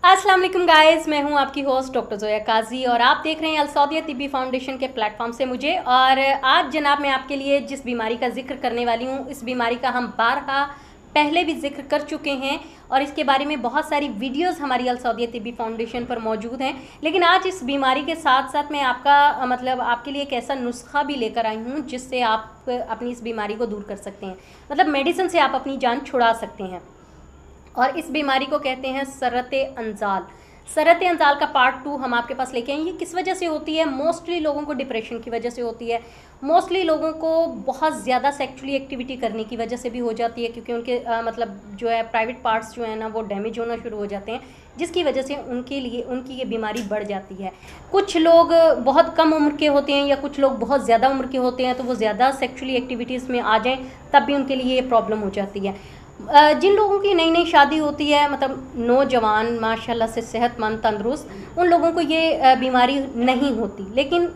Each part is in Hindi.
अस्सलाम वालेकुम गाइस, मैं हूं आपकी होस्ट डॉक्टर जोया काजी और आप देख रहे हैं अल सौदिया तिब्बी फाउंडेशन के प्लेटफॉर्म से मुझे। और आज जनाब मैं आपके लिए जिस बीमारी का जिक्र करने वाली हूं, इस बीमारी का हम बारहा पहले भी जिक्र कर चुके हैं और इसके बारे में बहुत सारी वीडियोस हमारी अल सौदिया तिब्बी फाउंडेशन पर मौजूद हैं। लेकिन आज इस बीमारी के साथ साथ मैं आपके लिए एक ऐसा नुस्खा भी लेकर आई हूँ जिससे आप अपनी इस बीमारी को दूर कर सकते हैं। मतलब मेडिसिन से आप अपनी जान छुड़ा सकते हैं। और इस बीमारी को कहते हैं सरते अंजाल। सरते अंजाल का पार्ट 2 हम आपके पास लेके आए। ये किस वजह से होती है? मोस्टली लोगों को डिप्रेशन की वजह से होती है। मोस्टली लोगों को बहुत ज़्यादा सेक्सुअली एक्टिविटी करने की वजह से भी हो जाती है, क्योंकि उनके जो है प्राइवेट पार्ट्स जो है ना वो डैमेज होना शुरू हो जाते हैं, जिसकी वजह से उनकी ये बीमारी बढ़ जाती है। कुछ लोग बहुत कम उम्र के होते हैं या कुछ लोग बहुत ज़्यादा उम्र के होते हैं, तो वो ज़्यादा सेक्सुअली एक्टिविटीज़ में आ जाएँ तब भी उनके लिए ये प्रॉब्लम हो जाती है। जिन लोगों की नई नई शादी होती है, मतलब नौजवान माशाल्लाह से सेहतमंद तंदुरुस्त, उन लोगों को ये बीमारी नहीं होती। लेकिन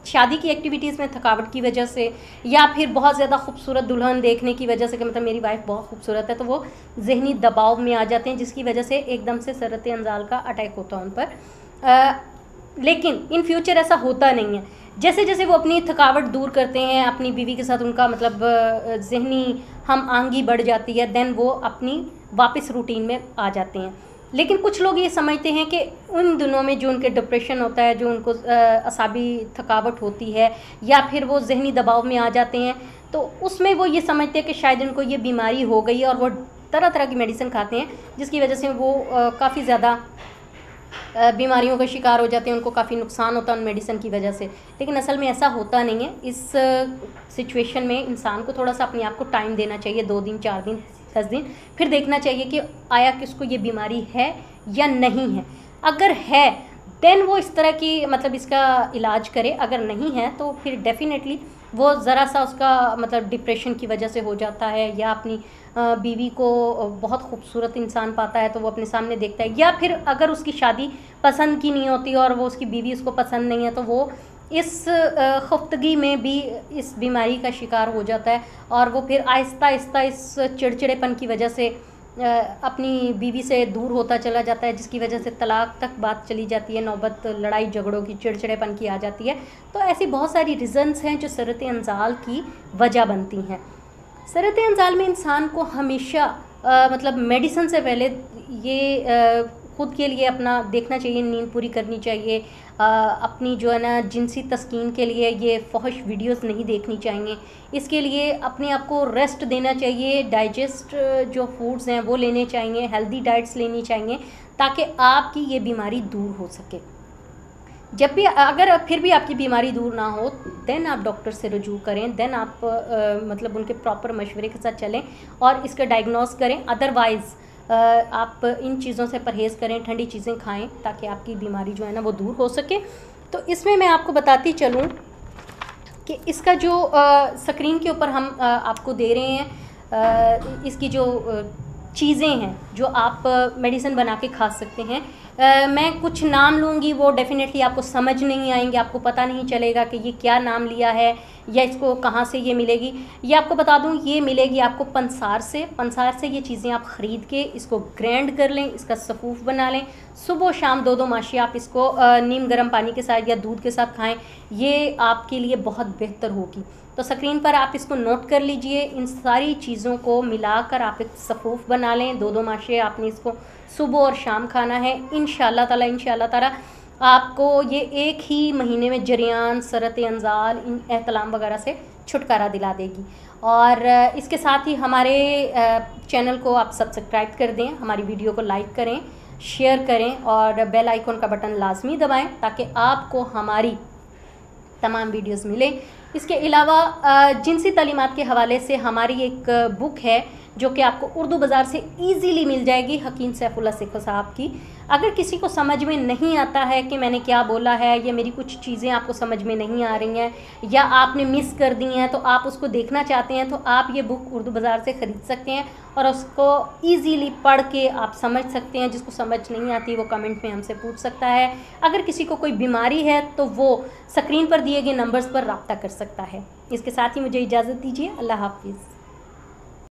शादी की एक्टिविटीज़ में थकावट की वजह से या फिर बहुत ज़्यादा खूबसूरत दुल्हन देखने की वजह से कि मतलब मेरी वाइफ बहुत खूबसूरत है, तो वो जहनी दबाव में आ जाते हैं, जिसकी वजह से एकदम से सरते अंजाल का अटैक होता है उन पर। लेकिन इन फ्यूचर ऐसा होता नहीं है। जैसे जैसे वो अपनी थकावट दूर करते हैं, अपनी बीवी के साथ उनका जहनी हम आंगी बढ़ जाती है, देन वो अपनी वापस रूटीन में आ जाते हैं। लेकिन कुछ लोग ये समझते हैं कि उन दिनों में जो उनके डिप्रेशन होता है, जो उनको असाबी थकावट होती है या फिर वो जहनी दबाव में आ जाते हैं, तो उसमें वो ये समझते हैं कि शायद उनको ये बीमारी हो गई है और वो तरह तरह की मेडिसिन खाते हैं, जिसकी वजह से वो काफ़ी ज़्यादा बीमारियों का शिकार हो जाते हैं, उनको काफ़ी नुकसान होता है उन मेडिसिन की वजह से। लेकिन असल में ऐसा होता नहीं है। इस सिचुएशन में इंसान को थोड़ा सा अपने आप को टाइम देना चाहिए, 2 दिन 4 दिन 10 दिन, फिर देखना चाहिए कि आया किसको ये बीमारी है या नहीं है। अगर है देन वो इस तरह की इसका इलाज करे, अगर नहीं है तो फिर डेफिनेटली वो ज़रा सा उसका डिप्रेशन की वजह से हो जाता है, या अपनी बीवी को बहुत खूबसूरत इंसान पाता है तो वो अपने सामने देखता है, या फिर अगर उसकी शादी पसंद की नहीं होती और वो उसकी बीवी उसको पसंद नहीं है तो वो इस खफ्तगी में भी इस बीमारी का शिकार हो जाता है और वो फिर आहिस्ता आहिस्ता इस चिड़चिड़ेपन की वजह से अपनी बीवी से दूर होता चला जाता है, जिसकी वजह से तलाक तक बात चली जाती है, नौबत लड़ाई झगड़ों की, चिड़चिड़ेपन की आ जाती है। तो ऐसी बहुत सारी रीज़न्स हैं जो सरते अंजाल की वजह बनती हैं। सरते अंजाल में इंसान को हमेशा मेडिसिन से पहले ये खुद के लिए अपना देखना चाहिए, नींद पूरी करनी चाहिए, अपनी जो है ना जिनसी तस्कीन के लिए ये फहश वीडियोस नहीं देखनी चाहिए। इसके लिए अपने आप को रेस्ट देना चाहिए, डाइजेस्ट जो फूड्स हैं वो लेने चाहिए, हेल्दी डाइट्स लेनी चाहिए, ताकि आपकी ये बीमारी दूर हो सके। जब भी अगर फिर भी आपकी बीमारी दूर ना हो, देन आप डॉक्टर से रुजू करें, देन आप उनके प्रॉपर मशवरे के साथ चलें और इसका डायग्नोस करें। अदरवाइज़ आप इन चीज़ों से परहेज़ करें, ठंडी चीज़ें खाएं, ताकि आपकी बीमारी जो है ना वो दूर हो सके। तो इसमें मैं आपको बताती चलूँ कि इसका जो स्क्रीन के ऊपर हम आपको दे रहे हैं, इसकी जो चीज़ें हैं जो आप मेडिसिन बना के खा सकते हैं। मैं कुछ नाम लूँगी, वो डेफिनेटली आपको समझ नहीं आएंगे, आपको पता नहीं चलेगा कि ये क्या नाम लिया है या इसको कहाँ से ये मिलेगी। ये आपको बता दूँ, ये मिलेगी आपको पंसार से ये चीज़ें आप ख़रीद के इसको ग्राइंड कर लें, इसका सफ़ूफ बना लें, सुबह शाम 2-2 माशी आप इसको नीम गर्म पानी के साथ या दूध के साथ खाएँ, ये आपके लिए बहुत बेहतर होगी। तो स्क्रीन पर आप इसको नोट कर लीजिए। इन सारी चीज़ों को मिलाकर आप एक सफ़ूफ बना लें, 2-2 माशे आपने इसको सुबह और शाम खाना है। इंशाअल्लाह ताला आपको ये एक ही महीने में जरियान, सरते अंजाल, इन एहतलाम वगैरह से छुटकारा दिला देगी। और इसके साथ ही हमारे चैनल को आप सब्सक्राइब कर दें, हमारी वीडियो को लाइक करें, शेयर करें और बेल आइकन का बटन लाजमी दबाएँ ताकि आपको हमारी तमाम वीडियोस मिलें। इसके अलावा जिनसी तालीमात के हवाले से हमारी एक बुक है जो कि आपको उर्दू बाज़ार से इजीली मिल जाएगी, हकीम सैफुल्लाह सेखो साहब की। अगर किसी को समझ में नहीं आता है कि मैंने क्या बोला है या मेरी कुछ चीज़ें आपको समझ में नहीं आ रही हैं या आपने मिस कर दी हैं, तो आप उसको देखना चाहते हैं तो आप ये बुक उर्दू बाज़ार से ख़रीद सकते हैं और उसको ईज़िली पढ़ के आप समझ सकते हैं। जिसको समझ नहीं आती वो कमेंट में हमसे पूछ सकता है। अगर किसी को कोई बीमारी है तो वो स्क्रीन पर दिए गए नंबर्स पर रब्ता कर सकता है। इसके साथ ही मुझे इजाज़त दीजिए। अल्लाह हाफ़िज़।